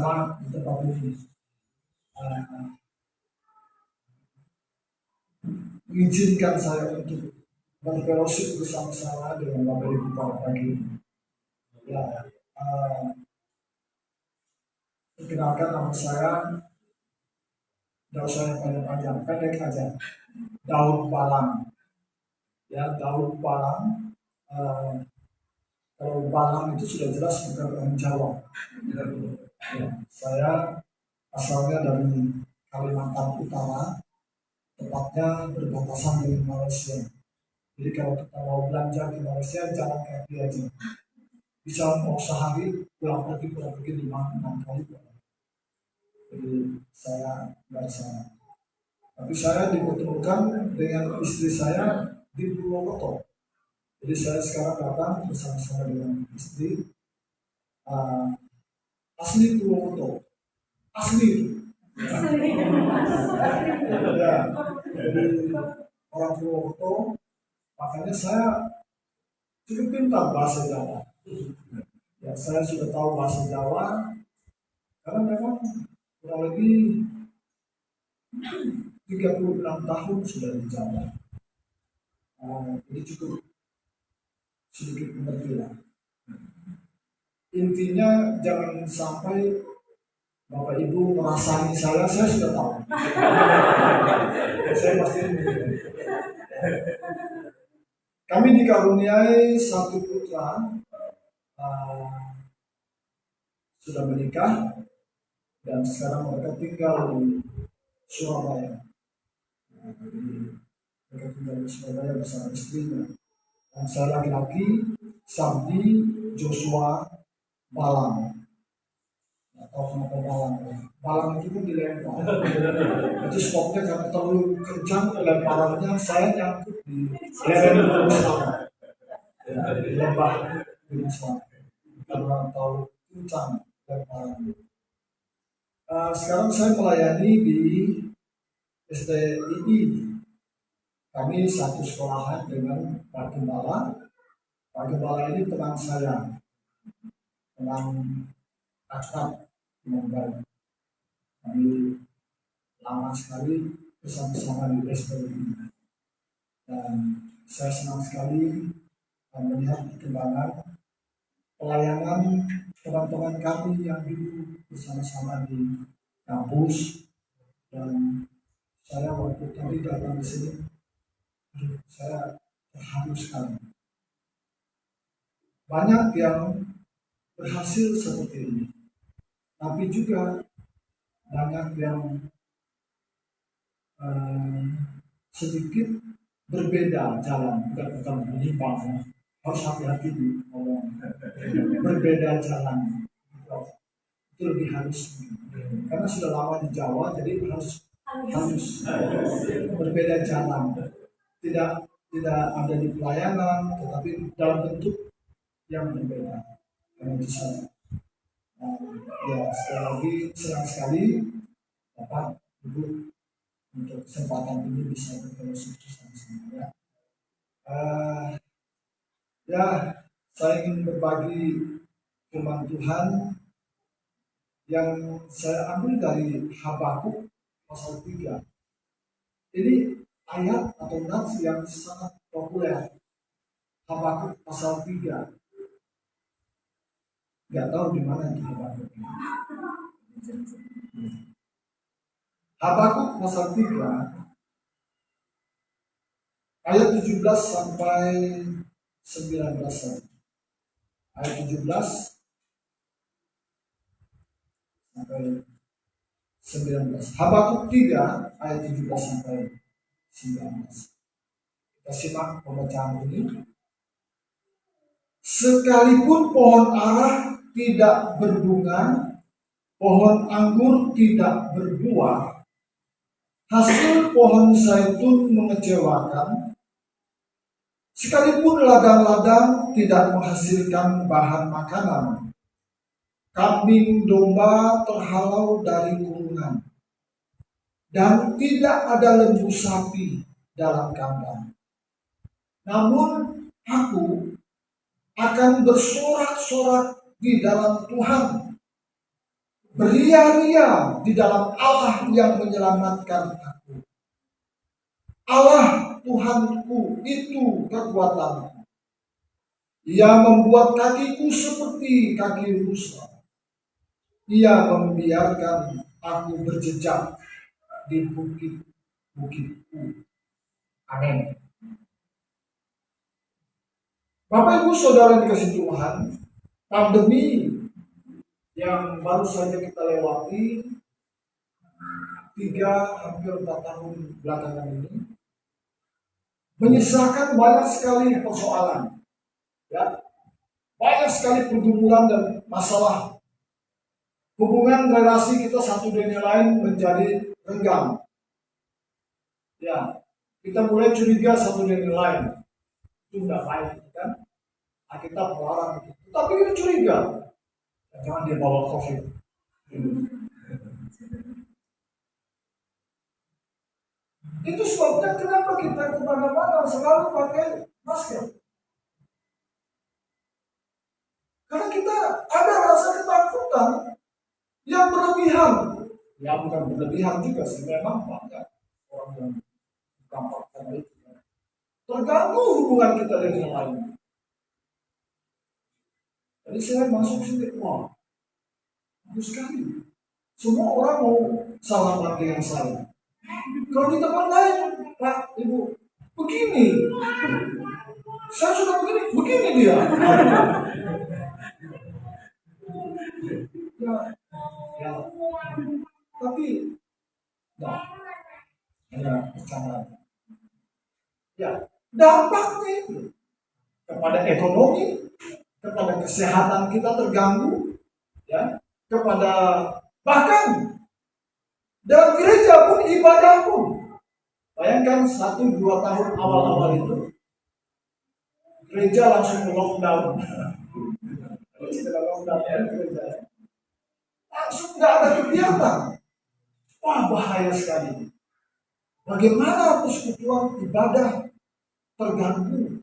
bersama di tempat ini. Mengizinkan saya untuk berfellowship bersama-sama dengan Bapak Ibu pada pagi ini. Ya, perkenalkan nama saya, tidak usah yang panjang-panjang, pendek aja. Daud Balang. Ya, Daud Balang. Kalau Balang itu sudah jelas bukan orang Jawa. Ya, saya asalnya dari Kalimantan Utara, tepatnya berbatasan dengan Malaysia. Jadi kalau kita mau belanja ke Malaysia, jalan kaki aja. Bisa mau sehari pulang pergi 5-6 kali. Jadi saya dari sana. Tapi saya dipertemukan dengan istri saya di Purwokerto. Jadi saya sekarang datang bersama-sama dengan istri asli Purwokerto. Asli. Ya, jadi orang Purwokerto, makanya saya cukup pintar bahasa Jawa. Ya, saya sudah tahu bahasa Jawa karena memang kurang lebih 36 tahun sudah di Jawa. Jadi cukup sedikit mengerti lah. Intinya jangan sampai Bapak Ibu merasani saya sudah tahu. Saya pasti kami dikaruniai satu putra, sudah menikah dan sekarang mereka tinggal di Surabaya. Mereka tinggal di Surabaya bersama istrinya. Dan saya laki-laki, Sabdi Joshua Balang. Atau kenapa Balang? Balang itu pun dilempar. Itu sebabnya karena terlalu kencang lemparannya, saya nyangkut di lereng Selatan. Ya, di lembah Gunung Selatan. Karena terlalu kencang lemparannya. Sekarang saya melayani di STII. Kami satu sekolahan dengan Pak Gembala. Pak Gembala ini teman saya, teman akrab dengan baik. Kami lama sekali bersama-sama di STII. Dan saya senang sekali melihat perkembangan pelayanan teman-teman kami yang dulu bersama-sama di kampus. Dan saya waktu tadi datang di sini, saya terharu sekali. Banyak yang berhasil seperti ini, tapi juga banyak yang sedikit berbeda jalan, bukan menyimpang. Harus hati-hati di ngomong berbeda jalan. Itu lebih halus, karena sudah lama di Jawa, jadi harus berbeda jalan. Tidak ada di pelayanan, tetapi dalam bentuk yang berbeda. Karena bisa, ya sekali lagi senang sekali Bapak Ibu untuk kesempatan ini bisa bertemu sama-sama. Ya, saya ingin berbagi firman Tuhan yang saya ambil dari Habakuk pasal 3. Ini ayat atau nats yang sangat populer. Habakuk pasal 3. Nggak tahu di mana itu Habakuk. Habakuk pasal 3 ayat 17 sampai 19. Ayat 17 sampai 19. Habakuk 3 ayat 17 sampai 19. Kita simak pembacaan ini. Sekalipun pohon ara tidak berbunga, pohon anggur tidak berbuah, hasil pohon zaitun mengecewakan, sekalipun ladang-ladang tidak menghasilkan bahan makanan, kambing domba terhalau dari kurungan, dan tidak ada lembu sapi dalam kandang. Namun aku akan bersorak-sorak di dalam Tuhan. Beria-ria di dalam Allah yang menyelamatkan aku. Allah Tuhanku itu kekuatanku. Ia membuat kakiku seperti kaki rusa. Ia membiarkan aku berjejak di bukit-bukitku. Amin. Bapak Ibu Saudara yang dikasihi Tuhan, pandemi yang baru saja kita lewati 3 hampir 4 tahun belakangan ini menyisakan banyak sekali persoalan, ya, banyak sekali pergumulan dan masalah. Hubungan relasi kita satu dengan yang lain menjadi renggang. Ya, kita mulai curiga satu dengan yang lain. Itu tidak baik, kan? Kita melarang itu. Tapi kita curiga. Jangan dia bawa COVID. Itu sebabnya kenapa kita kemana-mana selalu pakai masker. Karena kita ada rasa ketakutan yang berlebihan. Ya bukan berlebihan juga sih, memang banyak orang yang gampang karena itu. Terganggu hubungan kita dengan yang lain. Jadi saya masuk sini, wah, bagus sekali. Semua orang mau salaman dengan saya. Kalau di tempat lain, Pak, Ibu, begini. Saya sudah begini dia. Ya. Tapi, nah, hanya bercanda. Ya, dampaknya itu kepada ekonomi, kepada kesehatan kita terganggu, ya, kepada bahkan dalam gereja pun, ibadah pun. Bayangkan 1-2 tahun awal-awal itu gereja langsung lockdown. Setelah lockdown ya, gereja langsung nggak ada kegiatan. Wah, bahaya sekali. Bagaimana persekutuan ibadah terganggu?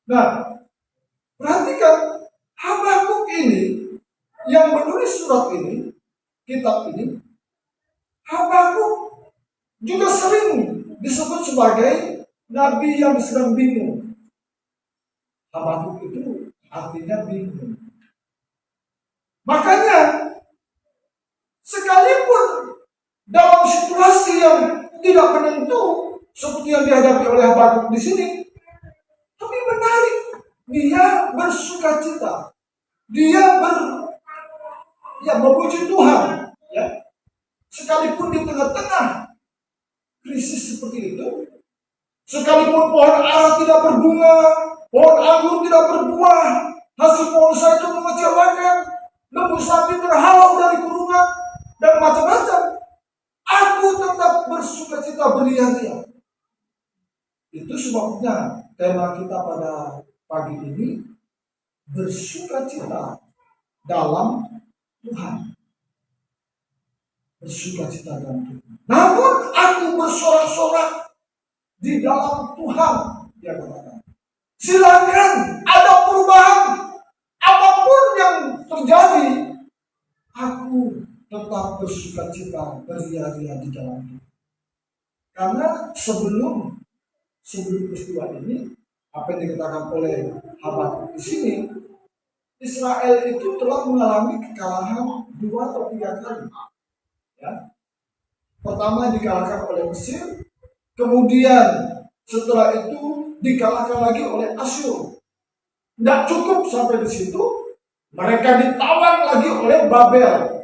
Nah, perhatikan Habakuk ini yang menulis surat ini, kitab ini, Habakuk juga sering disebut sebagai nabi yang sedang bingung. Habakuk itu artinya bingung. Makanya sekalipun dalam situasi yang tidak menentu seperti yang dihadapi oleh Habakuk di sini, tapi menarik, dia bersukacita, dia memuji Tuhan, ya. Sekalipun di tengah-tengah krisis seperti itu, sekalipun pohon ara tidak berbunga, pohon anggur tidak berbuah, hasil pohon itu mengecewakan, lembu sapi terhalau dari kurungan, dan macam-macam, aku tetap bersukacita beria-ria. Itu sebabnya tema kita pada pagi ini, bersukacita dalam Tuhan. Bersukacita dalam Tuhan. Namun aku bersorak-sorak di dalam Tuhan, dia katakan. Silakan ada perubahan apapun yang terjadi, aku tetap bersukacita beria-ria di dalam Tuhan. Karena sebelum peristiwa ini, apa yang dikatakan oleh Habakuk di sini, Israel itu telah mengalami kekalahan 2 atau 3 kali. Ya. Pertama dikalahkan oleh Mesir, kemudian setelah itu dikalahkan lagi oleh Asyur. Tidak cukup sampai di situ, mereka ditawan lagi oleh Babel.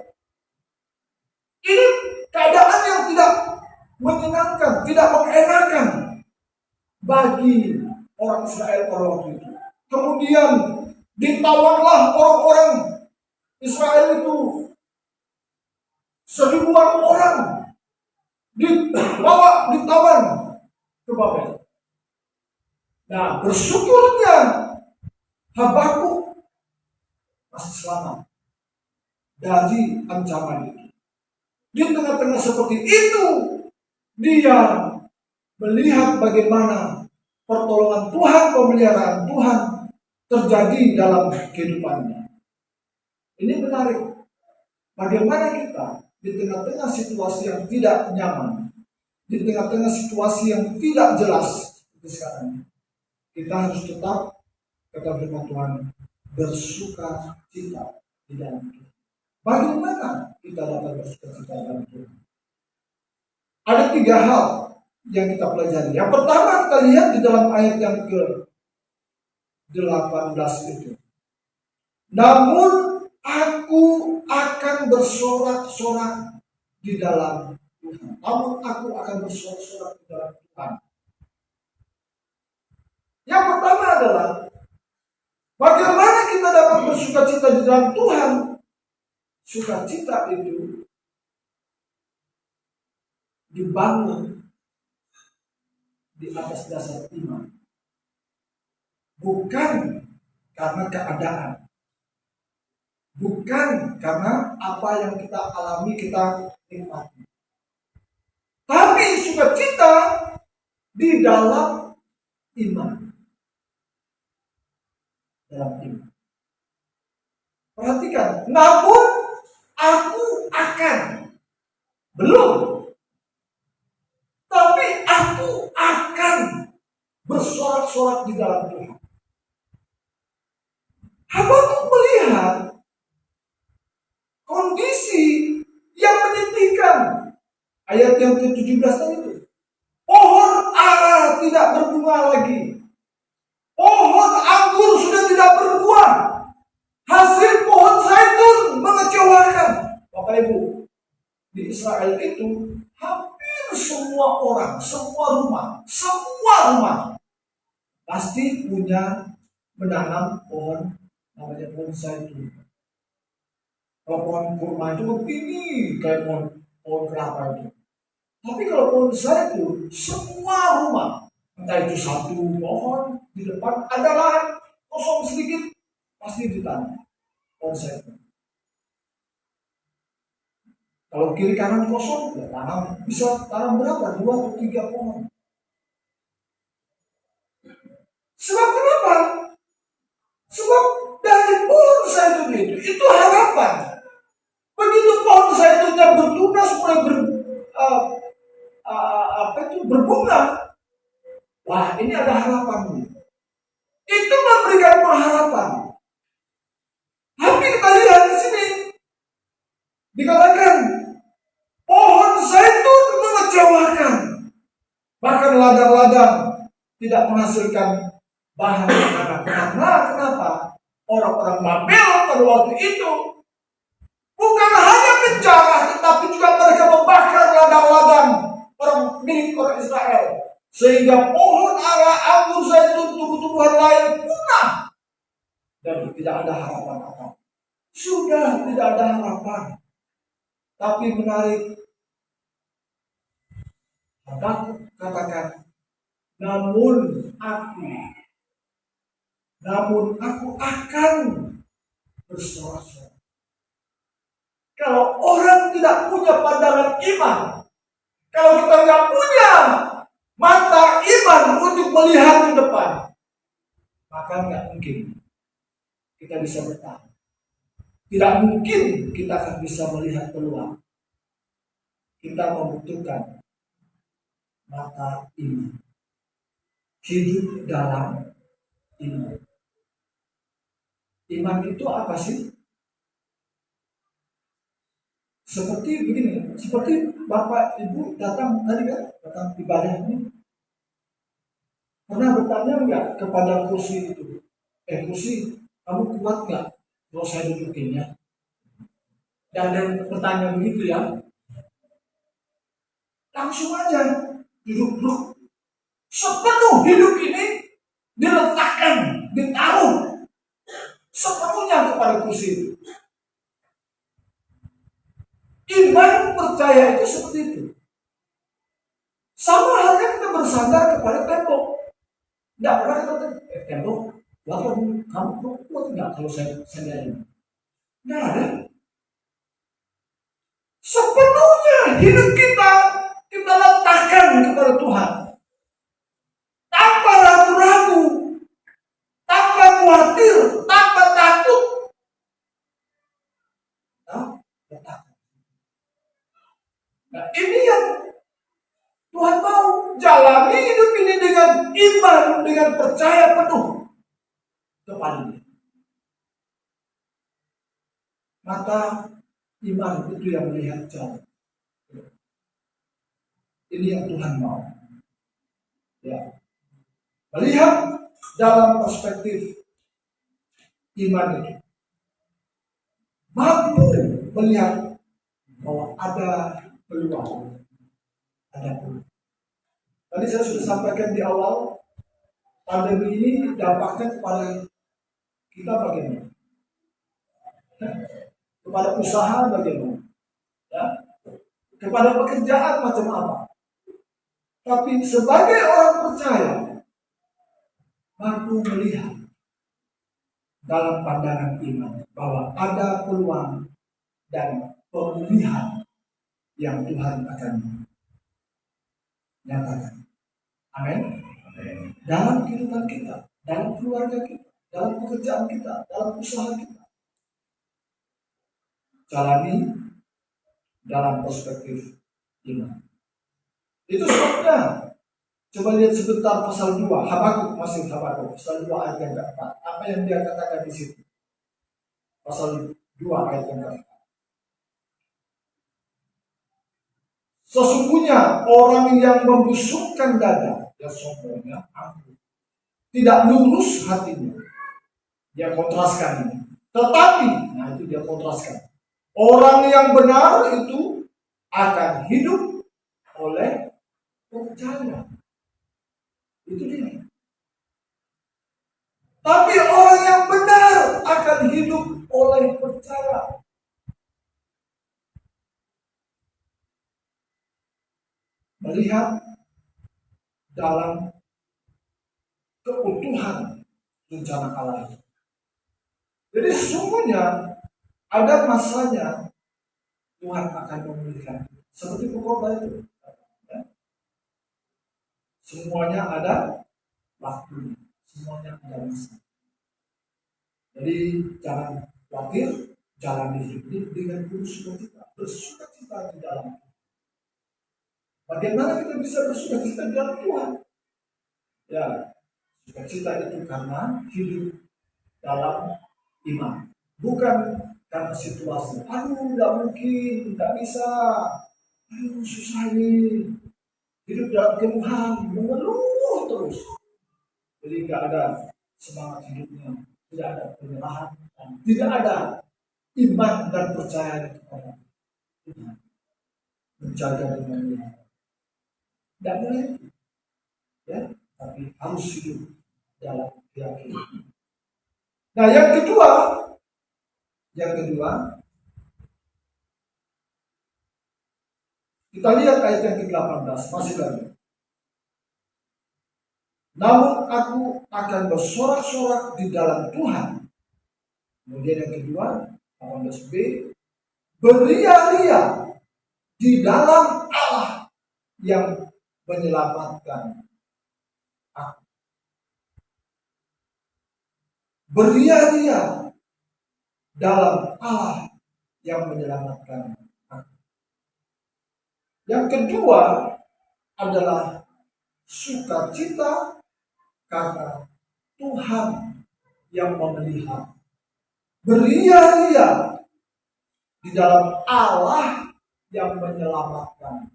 Ini keadaan yang tidak menyenangkan, tidak mengenakan bagi orang Israel pada waktu itu. Kemudian ditawanlah orang-orang Israel itu, 1000-an orang ditawan ke Babel. Nah, bersyukurnya Habakuk masih selamat dari ancaman itu. Di tengah-tengah seperti itu, dia melihat bagaimana pertolongan Tuhan, pemeliharaan Tuhan terjadi dalam kehidupannya. Ini menarik. Bagaimana kita di tengah-tengah situasi yang tidak nyaman, di tengah-tengah situasi yang tidak jelas seperti sekarang, kita harus tetap, kata firman Tuhan, bersuka cita di dalam Tuhan. Bagaimana kita dapat bersuka cita di dalam Tuhan? Ada 3 hal yang kita pelajari. Yang pertama kita lihat di dalam ayat yang ke-18 itu. Namun aku akan bersorak-sorak di dalam Tuhan. Namun aku akan bersorak-sorak di dalam Tuhan. Yang pertama adalah bagaimana kita dapat bersuka cita di dalam Tuhan. Sukacita itu dibangun di atas dasar iman, bukan karena keadaan, bukan karena apa yang kita alami, kita nikmati, tapi sukacita di dalam iman. Dalam iman. Perhatikan, namun aku akan, belum, tapi aku akan bersorak-sorak di dalam Tuhan. Habakuk melihat kondisi yang menyedihkan. Ayat yang ke-17 itu. Pohon ara tidak berbunga lagi. Pohon anggur sudah tidak berbuah. Hasil pohon zaitun mengecewakan. Bapak Ibu, di Israel itu hampir semua orang, semua rumah pasti punya menanam pohon namanya pohon zaitun. Kalau pohon kurma itu begini kayak pohon kelapa itu. Tapi kalau pohon zaitun, semua rumah, entah itu satu pohon di depan ada lahan kosong sedikit, pasti ditanam pohon zaitun. Kalau kiri kanan kosong, ya tanam, bisa tanam berapa? 2 atau 3 pohon. Sebab kenapa? Sebab dari pohon zaitun itu harapan. Begitu pohon zaitunnya bertunas, mulai berbunga, wah ini ada harapan. Itu memberikan pengharapan. Tapi kita lihat di sini dikatakan pohon zaitun mengecewakan, bahkan ladang-ladang tidak menghasilkan bahan makanan. Karena kenapa? Orang-orang Babel pada waktu itu bukan hanya penjara, tetapi juga mereka membakar ladang-ladang milik orang Israel, sehingga pohon ara, anggur, zaitun, tumbuh-tumbuhan lain punah dan tidak ada harapan apa. Sudah tidak ada harapan. Tapi menarik, Habakuk katakan, namun aku akan bersorak-sorak. Kalau orang tidak punya pandangan iman, kalau kita nggak punya mata iman untuk melihat ke depan, maka nggak mungkin kita bisa bertahan. Tidak mungkin kita akan bisa melihat peluang. Kita membutuhkan mata iman. Hidup dalam iman. Iman itu apa sih? Seperti begini, seperti Bapak Ibu datang tadi kan, datang ibadah ini. Pernah bertanya enggak kepada kursi itu? Kursi, kamu kuat enggak kalau saya dudukinnya? Dan ada yang bertanya begitu ya. Langsung aja duduk. Sepenuh hidup ini diletakkan, ditaruh sepenuhnya kepada kursi itu. Iman percaya itu seperti itu. Sama halnya kita bersandar kepada tembok. Tidak pernah kita tembok, kamu kuat nggak kalau saya sandarin? Tidak ada. Sepenuhnya hidup kita letakkan kepada Tuhan. Tanpa ragu-ragu, tanpa khawatir, tanpa takut. Kita letakkan Nah, ini yang Tuhan mau. Jalani hidup ini dengan iman, dengan percaya penuh kepada Dia. Maka iman itu yang melihat jauh. Ini yang Tuhan mau. Ya. Melihat dalam perspektif iman itu. Mampu melihat bahwa ada peluang. Ada peluang. Tadi saya sudah sampaikan di awal, pandemi ini dampaknya kepada kita bagaimana? Kepada usaha bagaimana? Ya. Kepada pekerjaan macam apa? Tapi sebagai orang percaya, mampu melihat dalam pandangan iman bahwa ada peluang dan pemulihan yang Tuhan akan nyatakan. Amin. Dalam kehidupan kita, dalam keluarga kita, dalam pekerjaan kita, dalam usaha kita. Jalani dalam perspektif iman. Itu sebabnya. Coba lihat sebentar pasal 2, Habakuk, masih Habakuk, pasal 2 ayat yang keempat. Apa yang dia katakan di situ? Pasal 2 ayat yang keempat. Sesungguhnya orang yang membusukkan dada, ya sombongnya, tidak lurus hatinya. Dia kontraskan ini. Tetapi, nah itu dia kontraskan. Orang yang benar itu akan hidup oleh percaya. Itu dia. Tapi orang yang benar akan hidup oleh percaya. Melihat dalam keutuhan rencana Allah. Jadi sesungguhnya ada masanya Tuhan akan memulihkan. Seperti pengkhotbah itu. Semuanya ada waktu, semuanya ada masa. Jadi jangan khawatir, jalani hidup dengan penuh sukacita, bersukacita di dalam. Bagaimana kita bisa bersukacita di dalam Tuhan? Ya, sukacita itu karena hidup dalam iman, bukan karena situasi. Aduh, tidak mungkin, tidak bisa. Aduh, susah ini. Hidup dalam keluhan, mengeluh terus. Jadi tidak ada semangat hidupnya, tidak ada penyerahan, tidak ada iman dan percaya kepada Tuhan. Menjaga imannya. Tidak boleh, ya, tapi harus hidup dalam keyakinan. Nah, yang kedua, kita lihat ayat yang ke-18, masih lagi. Namun aku akan bersorak-sorak di dalam Tuhan. Kemudian yang kedua, 18b, beria-ria di dalam Allah yang menyelamatkan aku. Beria-ria dalam Allah yang menyelamatkan aku. Yang kedua adalah sukacita karena Tuhan yang memelihara. Beria-ria di dalam Allah yang menyelamatkan.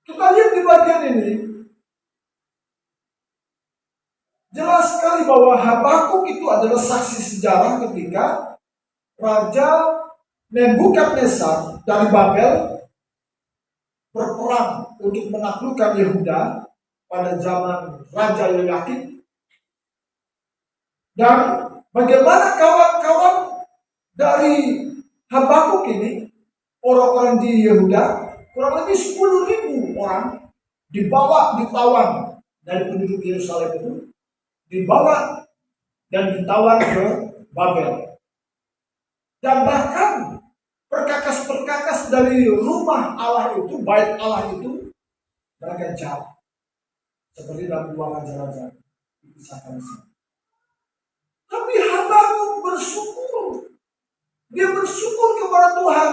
Kita lihat di bagian ini, jelas sekali bahwa Habakuk itu adalah saksi sejarah ketika Raja Nebukadnezar dari Babel berperang untuk menaklukkan Yehuda pada zaman Raja Yoyakim. Dan bagaimana kawan-kawan dari Habakuk ini, orang-orang di Yehuda, kurang lebih 10.000 orang ditawan dari penduduk Yerusalem itu, dibawa dan ditawan ke Babel. Dan bahkan perkakas-perkakas dari rumah Allah itu, bait Allah itu, mereka jauh. Seperti dalam 2 Raja-Raja dipisahkan. Tapi Habakuk bersyukur. Dia bersyukur bersyukur kepada Tuhan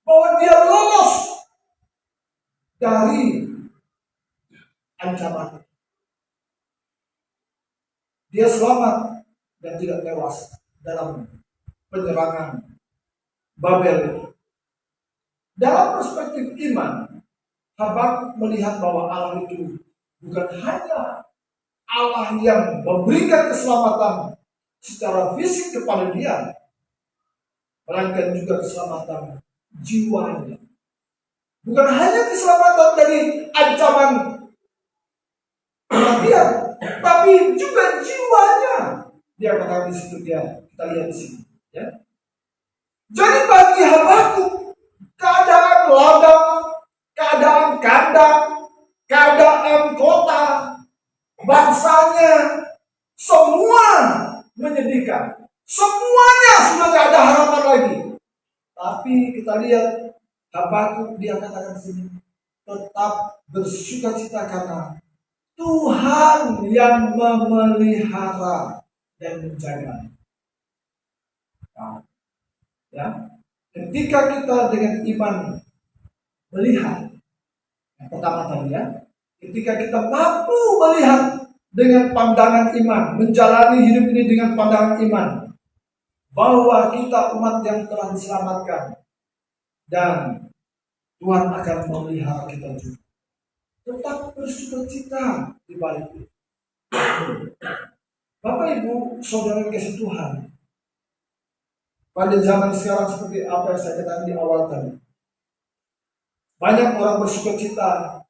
bahwa dia lolos dari ancaman. Dia selamat dan tidak tewas dalam penyerangan Babel. Dalam perspektif iman, Habakuk melihat bahwa Allah itu bukan hanya Allah yang memberikan keselamatan secara fisik kepada dia, melainkan juga keselamatan jiwanya. Bukan hanya keselamatan dari ancaman kematian, tapi juga jiwanya. Dia katakan di situ, kita lihat di sini. Ya. Jadi bagi Habakuk, keadaan ladang, keadaan kandang, keadaan kota, bangsanya, semua menyedihkan. Semuanya sudah tidak ada harapan lagi. Tapi kita lihat Habakuk, dia katakan di sini, tetap bersukacita karena Tuhan yang memelihara dan menjaga. Nah, ya, ketika kita dengan iman melihat, yang pertama tadi ya, ketika kita mampu melihat dengan pandangan iman, menjalani hidup ini dengan pandangan iman, bahwa kita umat yang telah diselamatkan dan Tuhan akan memelihara kita juga. Tetap bersukacita di balik itu. Bapak Ibu, saudara kasih Tuhan, pada zaman sekarang seperti apa yang saya katakan di awal tadi, banyak orang bersukacita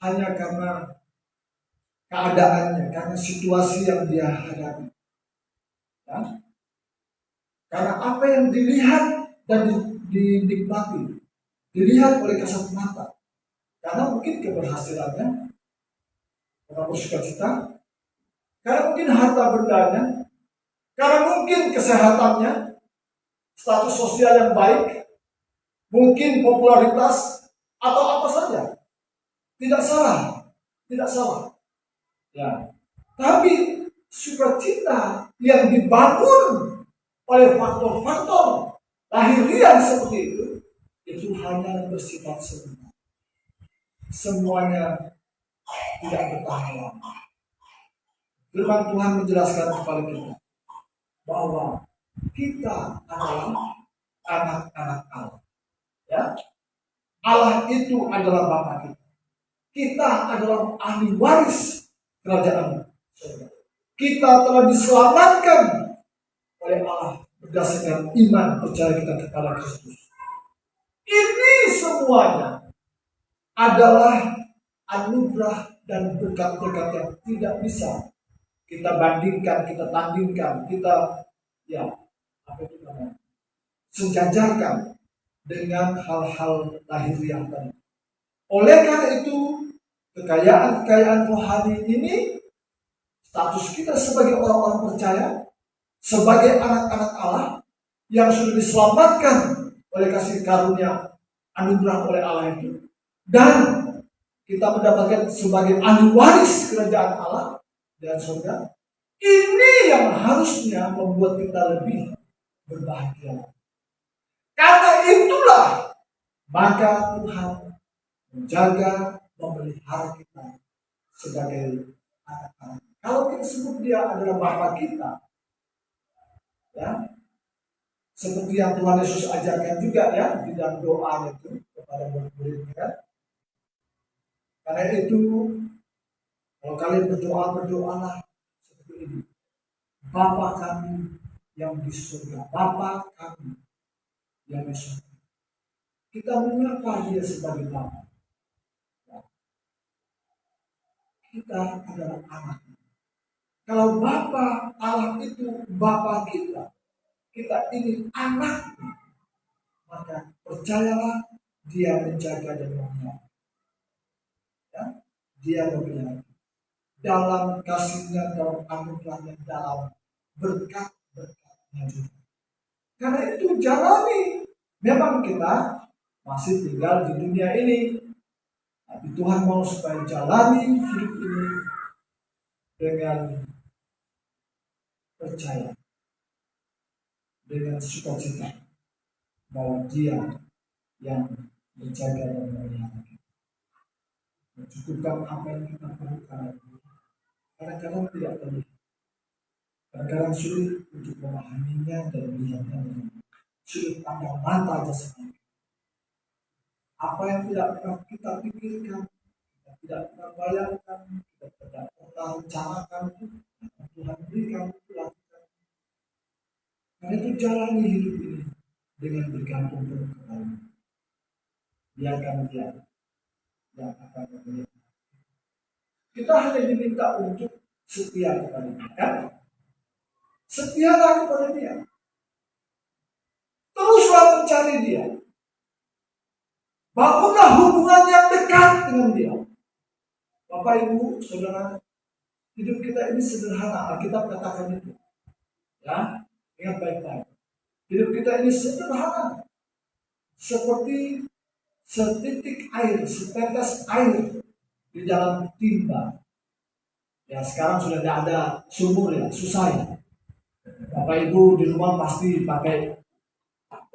hanya karena keadaannya, karena situasi yang dia hadapi. Ya? Karena apa yang dilihat dan dinikmati, dilihat oleh kasat mata. Karena mungkin keberhasilannya, orang bersukacita. Karena mungkin harta bendanya, karena mungkin kesehatannya, status sosial yang baik, mungkin popularitas, atau apa saja. Tidak salah, tidak salah. Ya. Tapi sukacita yang dibangun oleh faktor-faktor lahiriah seperti itu hanya bersifat sebentar. Semuanya tidak bertahan lama. Firman Tuhan menjelaskan kepada kita bahwa kita adalah anak-anak Allah. Ya? Allah itu adalah Bapa kita. Kita adalah ahli waris kerajaan surga. Kita telah diselamatkan oleh Allah berdasarkan iman percaya kita kepada Kristus. Ini semuanya adalah anugerah dan berkat-berkat yang tidak bisa kita bandingkan, kita tandingkan, kita sejajarkan dengan hal-hal lahiriah tadi. Oleh karena itu, kekayaan rohani ini, status kita sebagai orang-orang percaya, sebagai anak-anak Allah yang sudah diselamatkan oleh kasih karunia anugerah oleh Allah itu, dan kita mendapatkan sebagai ahli waris kerajaan Allah dan surga. Ini yang harusnya membuat kita lebih berbahagia. Karena itulah maka Tuhan menjaga, memelihara kita sebagai anak-anak. Kalau kita sebut dia adalah Bapa kita, ya, seperti yang Tuhan Yesus ajarkan juga ya di dalam doa itu kepada murid-muridnya. Karena itu, kalau kalian berdoalah seperti ini. Bapa kami yang di surga, Bapa kami yang di surga. Kita menyapa dia sebagai Bapa. Kita adalah anak. Kalau Bapa Allah itu Bapa kita, kita ini anak, maka percayalah dia menjaga dan memelihara. Ya? Dia memelihara dalam kasihnya, dalam anugerahnya, dalam berkat-berkatnya juga. Karena itu jalani. Memang kita masih tinggal di dunia ini, tapi Tuhan mau supaya jalani hidup ini dengan percaya, dengan sukacita, bahwa Dia yang menjaga dan memelihara kita. Mencukupkan apa yang kita perlukan. Kadang-kadang tidak perlu. Kadang-kadang sulit untuk memahaminya dan melihatnya dengan sudut pandang mata jasmani. Apa yang tidak pernah kita pikirkan, kita tidak pernah bayangkan, kita tidak pernah rencanakan, Tuhan berikan, Tuhan. Karena itu jalani hidup ini dengan bergantung kepada biarkan Dia yang akan memilih. Kita hanya diminta untuk setia kepada Dia, kan? Setialah kepada Dia. Teruslah mencari Dia. Bangunlah hubungan yang dekat dengan Dia. Bapak, Ibu, Saudara, hidup kita ini sederhana. Alkitab katakan itu. Ya, ingat baik-baik. Hidup kita ini sederhana. Seperti setitik air, setetes air di dalam timba. Ya, sekarang sudah tidak ada sumur ya, susah ya. Bapak Ibu di rumah pasti pakai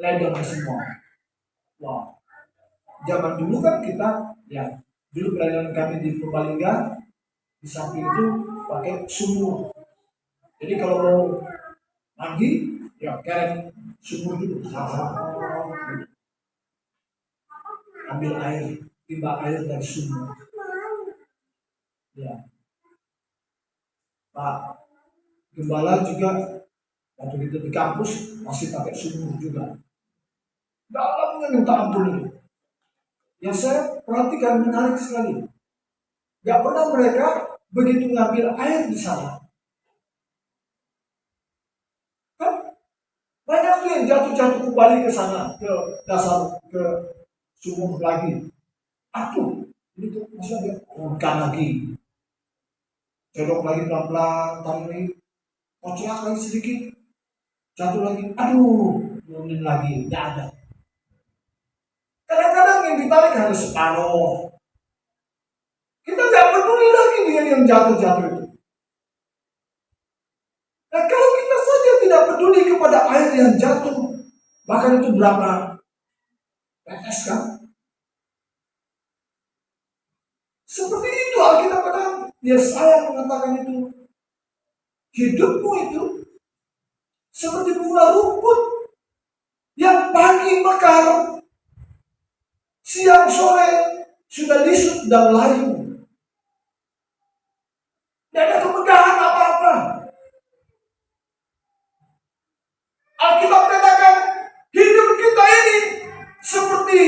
ledeng semua. Wow. Zaman dulu kan kita, ya, dulu pelayanan kami di Purbalingga, di samping itu pakai sumur. Jadi kalau mau mandi, ya kerek sumur dulu. Ambil air, timba air dari sumur. Ya. Pak Gembala juga waktu itu di kampus masih pakai sumur juga. Dalamnya minta ampun itu. Yang saya perhatikan menarik sekali. Gak pernah mereka begitu ngambil air di sana. Kan banyak tuh yang jatuh-jatuh kembali ke sana, ke dasar, ke sumur lagi. Aduh, ini tuh maksudnya bukan lagi. Cedok lagi pelan-pelan, tarik lagi, kocak lagi sedikit, jatuh lagi. Aduh, nurunin lagi, tidak ada. Kadang-kadang yang ditarik harus separuh. Kita nggak peduli lagi dia yang jatuh-jatuh itu. Nah, kalau kita saja tidak peduli kepada air yang jatuh, bahkan itu berapa tetes kan? Seperti itu Alkitab katakan. Yesaya mengatakan itu. Hidupmu itu seperti bunga rumput yang pagi mekar, siang sore sudah lisut dan layu. Tidak ada kemegahan apa-apa. Alkitab katakan hidup kita ini seperti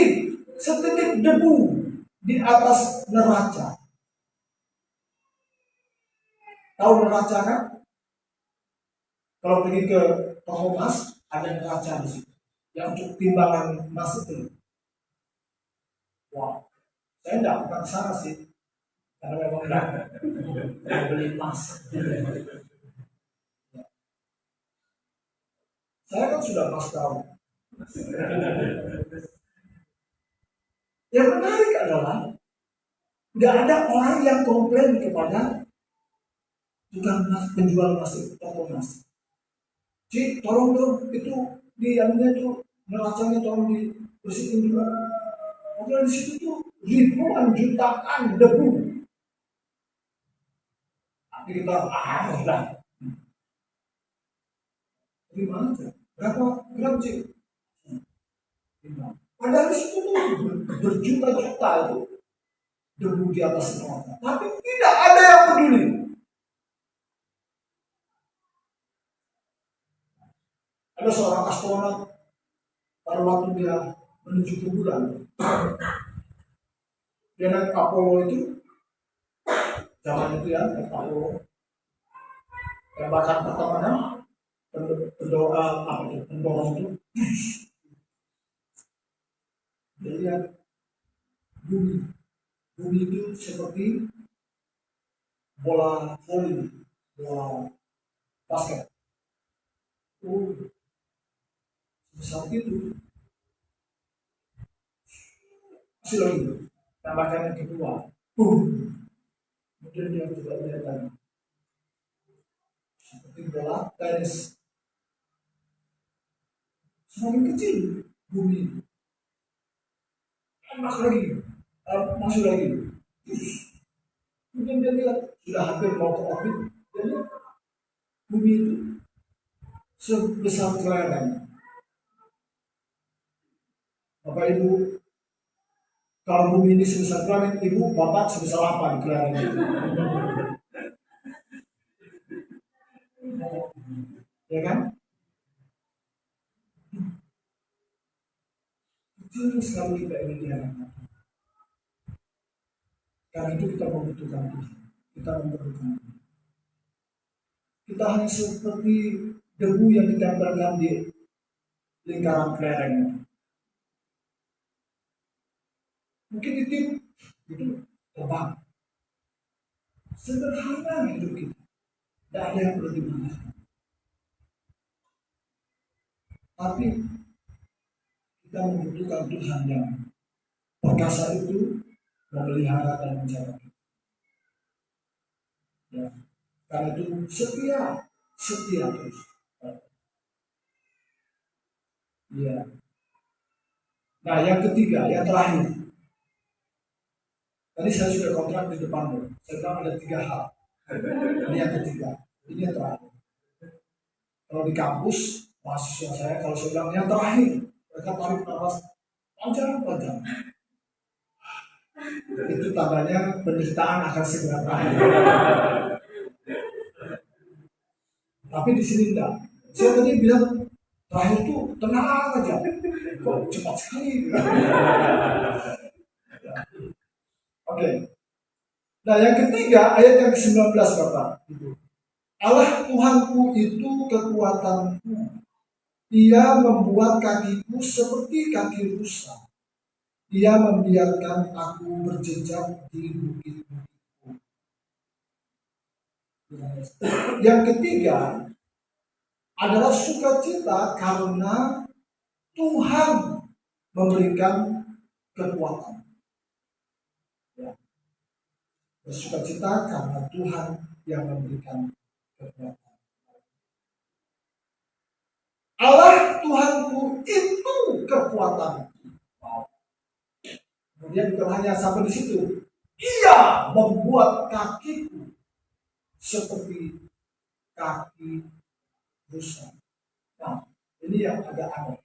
setitik debu di atas neraca. Tahu neraca kan? Kalau pergi ke toko emas ada neraca di situ. Yang untuk timbangan emas itu. Wah, saya tidak pernah ke sana sih. Karena memang tidak beli emas. Saya kan sudah emas tahun. Yang menarik adalah nggak ada orang yang komplain kepada tukang emas, penjual emas itu, toko emas. Ci, tolong dong itu di anunya tuh neracanya tolong dibersihin juga. Padahal di situ tuh ribuan jutaan debu. Tapi kita udah. Gimana aja? Berapa gram sih? Padahal di situ tuh berjuta-juta itu debu di atas neraka. Tapi tidak ada yang peduli. Ada seorang astronot pada waktu dia menuju ke bulan, dia naik Apollo itu, zaman itu ya, naik Apollo, tembakan pertama pendoa apa itu, pendorong itu, dia lihat bumi itu seperti bola voli, bola basket. Saat itu masih lagi tambahkan yang kedua, kemudian dia juga lihat lagi seperti bola tenis semakin kecil. bumi enak lagi, masuk lagi. Mungkin dia lihat sudah hampir mau ke orbit, jadi bumi itu sebesar kelereng. Bapak Ibu, kalau bumi ini sebesar kelereng, Ibu Bapak sebesar apa di kelereng itu? Ya kan? Kecil sekali kita ini diharapkan. Karena itu kita membutuhkan Tuhan. Kita membutuhkan Tuhan. Kita hanya seperti debu yang ditempelkan di lingkaran kelereng. Mungkin itu terbang. Sederhana hidup kita. Tidak ada yang perlu dimanfaatkan. Tapi kita membutuhkan Tuhan yang perkasa itu memelihara dan menjaga kita. Ya. Karena itu setia terus. Ya. Nah, yang ketiga, yang terakhir. Tadi saya sudah kontrak di depan, saya bilang ada 3 hal. Ini yang ketiga, ini yang terakhir. Kalau di kampus, mahasiswa saya, kalau saya bilang yang terakhir, mereka tarik nafas panjang. Itu tandanya penderitaan akan segera berakhir. Tapi di sini tidak. Saya tadi bilang terakhir itu tenang aja. Kok cepat sekali? Oke. Nah, yang ketiga ayat yang ke-19 Bapak. Allah Tuhanku itu kekuatanku. Ia membuat kakiku seperti kaki rusa. Ia membiarkan aku berjejak di bukit-bukitku. Yang ketiga adalah sukacita karena Tuhan memberikan kekuatan. Ya. Bersukacita karena Tuhan yang memberikan kekuatan. Allah Tuhanku itu kekuatan. Kemudian bukan hanya sampai di situ, Ia membuat kakiku seperti kaki rusa. Nah, ini yang agak aneh.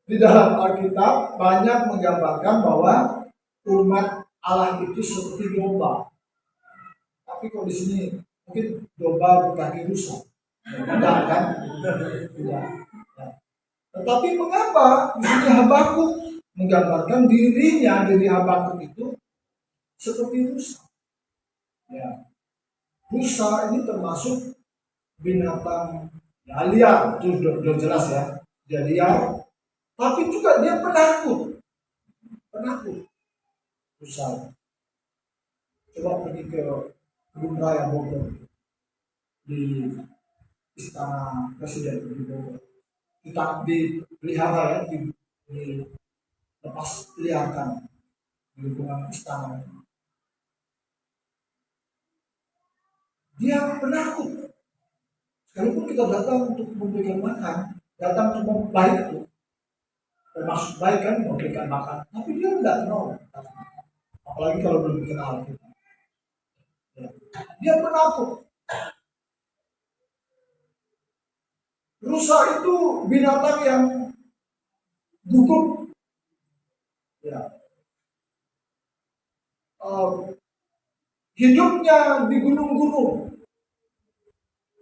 Di dalam Alkitab banyak menggambarkan bahwa umat Allah itu seperti domba. Tapi kalau di sini mungkin domba berkaki rusa. Tidak kan? Tidak. Nah, tetapi mengapa di sini Habakuk menggambarkan diri Habakuk itu seperti rusa? Ya. Rusa ini termasuk binatang liar, itu sudah jelas ya. Dia liar, tapi juga dia penakut. Rusa. Coba pergi ke Kebun Raya Bogor, di Istana Presiden di Bogor. Kita dipelihara ya, dilepas liarkan di lingkungan istana. Dia penakut. Sekalipun kita datang untuk memberikan makan, datang cuma baik itu, termasuk baik kan memberikan makan, tapi dia tidak mau. Apalagi kalau belum kenal kita. Ya. Dia penakut. Rusa itu binatang yang gugup. Ya. Hidupnya di gunung-gunung,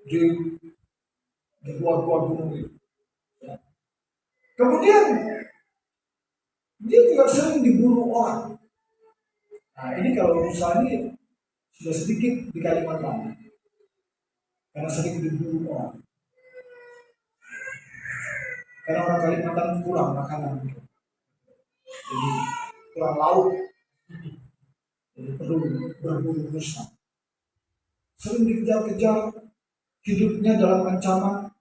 di gua-gua gunung itu. Ya. Kemudian dia juga sering diburu orang. Nah, ini kalau rusa ini sudah sedikit di Kalimantan, karena sering diburu orang. Karena orang Kalimantan kurang makanan, jadi kurang lauk, jadi perlu berburu rusa. Sering dikejar-kejar, hidupnya dalam ancaman.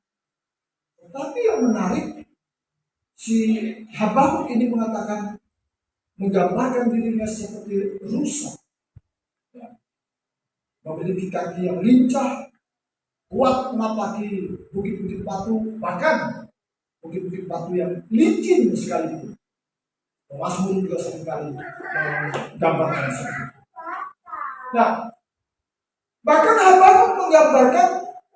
Tapi yang menarik, si Habakuk ini menggambarkan dirinya seperti rusa, ya. Memiliki kaki yang lincah, kuat menapaki bukit-bukit batu, bahkan bukit-bukit batu yang licin sekalipun. Mazmur juga seringkali menggambarkan seperti itu. Nah, bahkan Habakkuk menggambarkan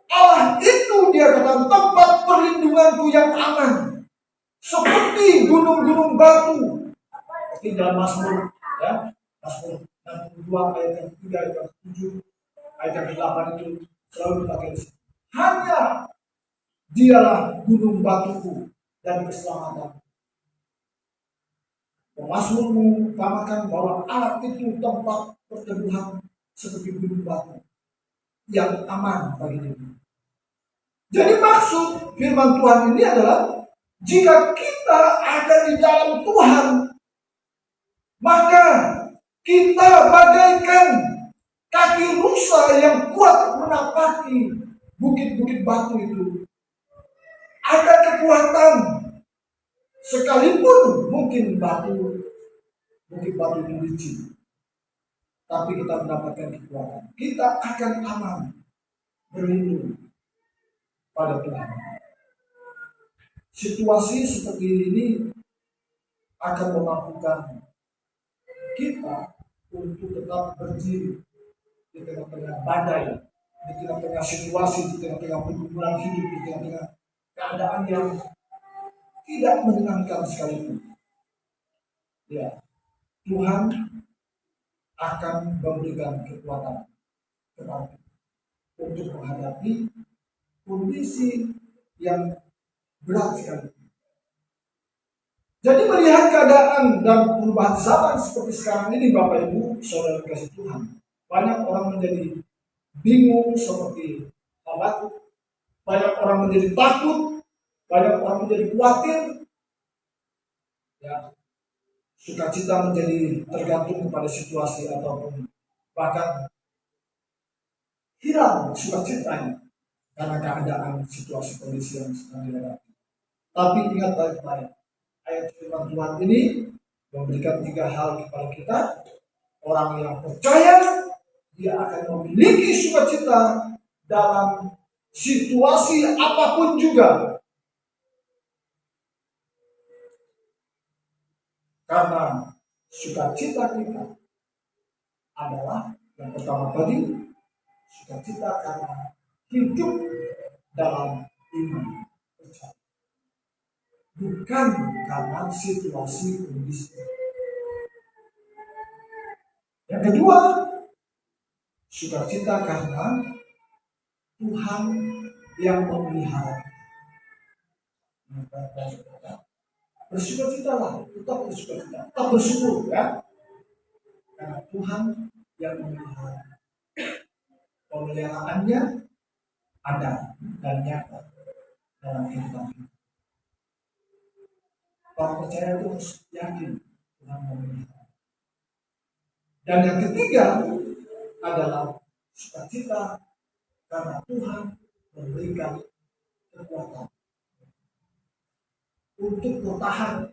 Allah itu, dia kata, tempat perlindunganku yang aman, seperti gunung-gunung batu. Seperti dalam Mazmur, ya, Mazmur 62 ayat yang 3, ayat yang 7, ayat yang 8 itu selalu dipakai. Hanya dialah gunung batuku dan keselamatan. Mazmur mengutamakan bahwa Allah itu tempat perteduhan seperti gunung batu yang aman bagi diri. Jadi maksud firman Tuhan ini adalah jika kita ada di dalam Tuhan, maka kita bagaikan kaki rusa yang kuat menapaki bukit-bukit batu itu. Ada kekuatan, sekalipun mungkin bukit batu itu licin, tapi kita mendapatkan kekuatan. Kita akan aman, berlindung pada Tuhan. Situasi seperti ini akan memampukan kita untuk tetap berdiri di tengah-tengah badai, di tengah-tengah situasi, di tengah-tengah pergumulan hidup, di tengah-tengah keadaan yang tidak menyenangkan sekalipun. Ya, Tuhan akan memberikan kekuatan kepada untuk menghadapi kondisi yang berat sekali. Jadi melihat keadaan dan perubahan zaman seperti sekarang ini, Bapak Ibu, saudara kasih Tuhan, banyak orang menjadi bingung seperti Habakkuk, banyak orang menjadi takut, banyak orang menjadi khawatir, ya, sukacita menjadi tergantung kepada situasi ataupun bahkan hilang sukacitanya karena keadaan situasi kondisi yang sedang dihadapi. Tapi ingat baik-baik, ayat firman Tuhan ini memberikan 3 hal kepada kita. Orang yang percaya, dia akan memiliki sukacita dalam situasi apapun juga. Karena sukacita kita adalah yang pertama tadi, sukacita karena hidup dalam iman percaya, bukan karena situasi kondisi. Yang kedua, sukacita karena Tuhan yang memelihara. Bersukacitalah, tetap bersukacita, tetap bersyukur, ya, karena Tuhan yang memelihara. Pemeliharaannya ada dan nyata dalam kehidupan kita. Orang percaya itu harus yakin Tuhan memelihara. Dan yang ketiga adalah sukacita karena Tuhan memberikan kekuatan untuk bertahan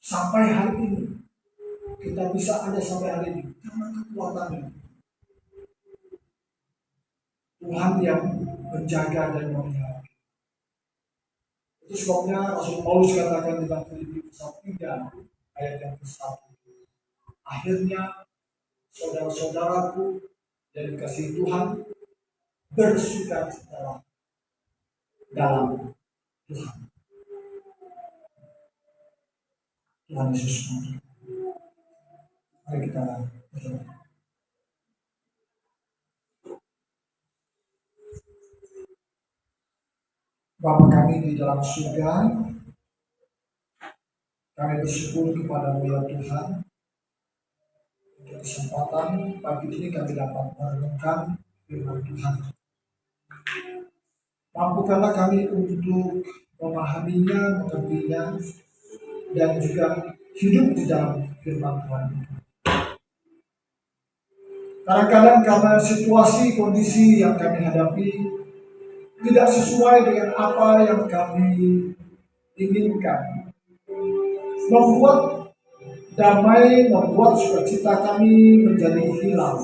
sampai hari ini. Kita bisa ada sampai hari ini karena kekuatannya Tuhan yang menjaga dan memelihara. Itu sebabnya Rasul Paulus katakan di dalam Filipi pasal 3 ayat yang ke-1, akhirnya saudara-saudaraku yang dikasihi Tuhan, bersukacitalah dalam Tuhan. Tuhan Yesus memberkati. Mari kita berdoa. Bapa kami di dalam surga, kami bersyukur kepada-Mu ya Tuhan, untuk kesempatan pagi ini kami dapat merenungkan firman Tuhan. Mampukanlah kami untuk memahaminya, mengertinya, dan juga hidup di dalam firman Tuhan itu. Kadang-kadang karena situasi kondisi yang kami hadapi tidak sesuai dengan apa yang kami inginkan, membuat damai, membuat sukacita kami menjadi hilang.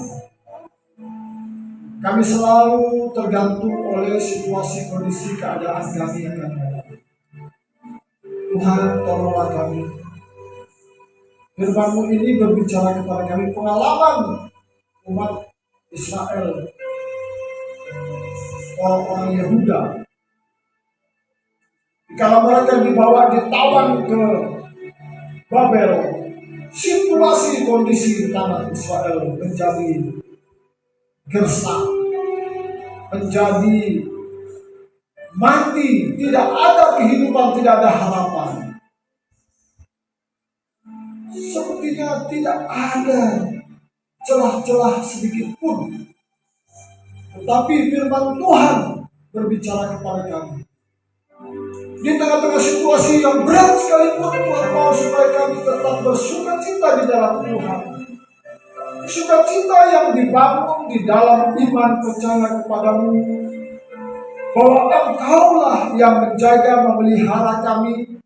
Kami selalu tergantung oleh situasi kondisi keadaan kami yang kami hadapi. Tuhan, tolonglah kami. Firman-Mu ini berbicara kepada kami pengalaman umat Israel, orang-orang Yehuda. Kalau mereka ditawan ke Babel, situasi kondisi tanah Israel menjadi gersang, menjadi mati, tidak ada kehidupan, tidak ada harapan. Sepertinya tidak ada celah-celah sedikit pun. Tetapi firman Tuhan berbicara kepada kami. Di tengah-tengah situasi yang berat sekalipun, Tuhan mau supaya kami tetap bersukacita di dalam Tuhan. Sukacita yang dibangun di dalam iman percaya kepadamu, bahwa Engkaulah yang menjaga, memelihara kami,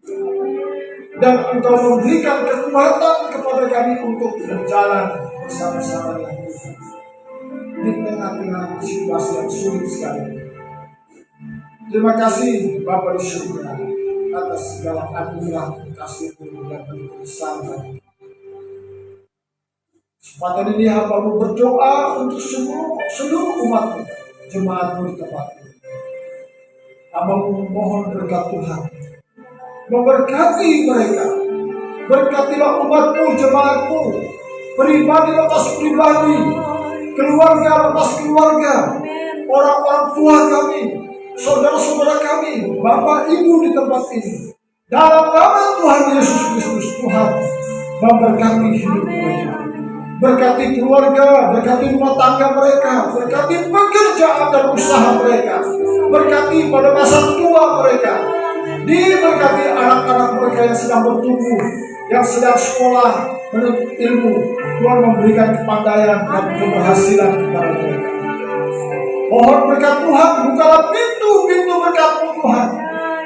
dan Engkau memberikan kekuatan kepada kami untuk berjalan bersama-sama dengan Tuhan di tengah-tengah situasi yang sulit sekali. Terima kasih Bapa di surga atas segala anugerah kasih-Mu dan kebesaran. Kesempatan ini hamba-Mu berdoa untuk seluruh umat-Mu, jemaat-Mu di tempat ini. Hamba-Mu mohon berkat Tuhan, memberkati mereka. Berkatilah umat-Mu, jemaat-Mu, pribadi lepas pribadi, keluarga lepas keluarga, orang-orang tua kami, saudara-saudara kami, bapak ibu di tempat ini. Dalam nama Tuhan Yesus Kristus, Tuhan memberkati hidup mereka. Berkati keluarga, berkati rumah tangga mereka, berkati pekerjaan dan usaha mereka, berkati pada masa tua mereka, diberkati anak-anak mereka yang sedang bertumbuh, yang sedang sekolah menuntut ilmu. Tuhan memberikan kepandaian dan keberhasilan kepada mereka. Mohon berkat Tuhan, bukalah pintu-pintu berkat-Mu Tuhan.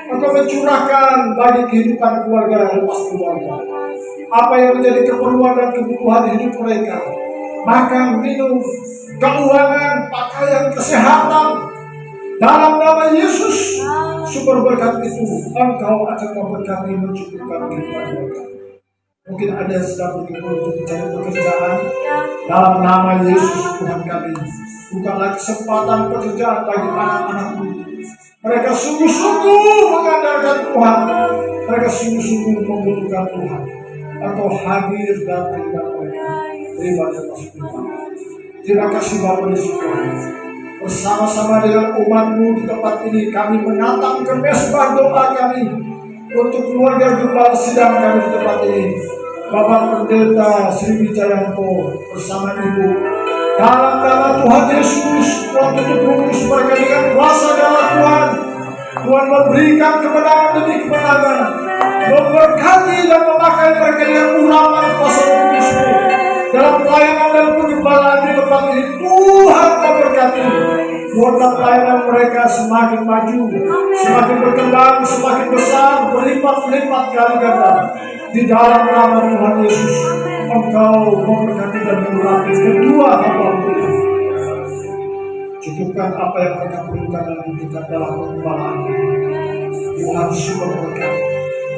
Engkau mencurahkan bagi kehidupan keluarga lepas keluarga. Apa yang menjadi keperluan dan kebutuhan hidup mereka, makan, minum, keuangan, pakaian, kesehatan, dalam nama Yesus, sumber berkat itu Engkau akan memberkati, mencukupkan kehidupan mereka. Mungkin ada yang sedang berkumpul untuk mencari pekerjaan. Dalam nama Yesus Tuhan kami, bukalah kesempatan pekerjaan bagi anak-anak-Mu. Mereka sungguh-sungguh mengandalkan Tuhan. Mereka sungguh-sungguh membutuhkan Tuhan. Engkau hadir dalam kehidupan mereka. Terima kasih Tuhan. Terima kasih Bapa di surga. Bersama-sama dengan umat-Mu di tempat ini, kami menatap ke mesbah doa kami untuk keluarga gembala sidang kami di tempat ini. Bapak Pendeta Sri Wijayanto bersama Ibu, dalam nama Tuhan Yesus, Tuhan tutup bungkus mereka dengan kuasa darah Tuhan. Tuhan memberikan kemenangan demi kemenangan, memberkati dan memakai mereka dengan urapan kuasa bungkus-Mu dalam pelayanan dan pengembalaan di tempat ini. Tuhan memberkati. Buatlah pelayanan mereka semakin maju, semakin berkembang, semakin besar, berlipat-lipat kali ganda. Di dalam nama Tuhan Yesus, Engkau memberkati dan mengurapi kedua hamba-Mu. Cukupkan apa yang mereka perlukan dan butuhkan dalam pengembalaan. Tuhan sumber berkat,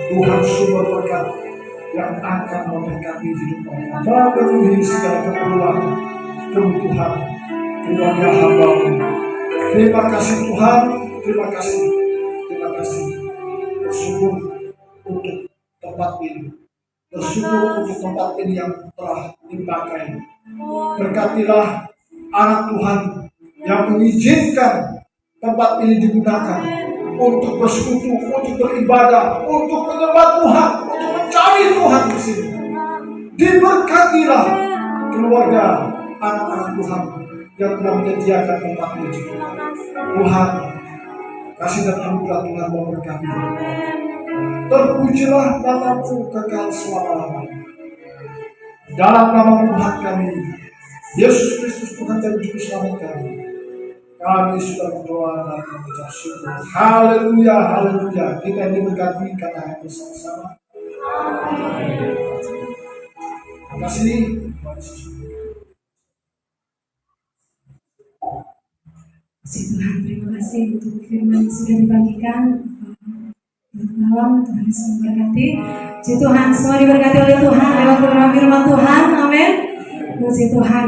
Tuhan sumber berkat yang akan memberkati hidup mereka, memenuhi segala keperluan, kebutuhan keluarga hamba-Mu. Terima kasih Tuhan, terima kasih, terima kasih. Bersyukur untuk tempat ini, bersyukur untuk tempat ini yang telah dipakai. Berkatilah anak Tuhan yang mengizinkan tempat ini digunakan untuk bersekutu, untuk beribadah, untuk menyembah Tuhan, untuk mencari Tuhan di sini. Diberkatilah keluarga anak-anak Tuhan yang telah menyediakan tempat ini. Tuhan, kasih dan anugerah Tuhan memberkati. Terpujilah nama-Mu kekal selama-lamanya. Dalam nama Tuhan kami, Yesus Kristus Tuhan dan Juru Selamat kami sudah berdoa dan mengucap syukur. Haleluya, haleluya. Kita diberkati karena bersama-sama. Terima kasih. Puji Tuhan, terima kasih untuk firman yang sudah dibagikan. Selamat malam, Tuhan Yesus memberkati. Puji Tuhan, semua diberkati oleh Tuhan lewat firman Tuhan. Amin. Puji Tuhan.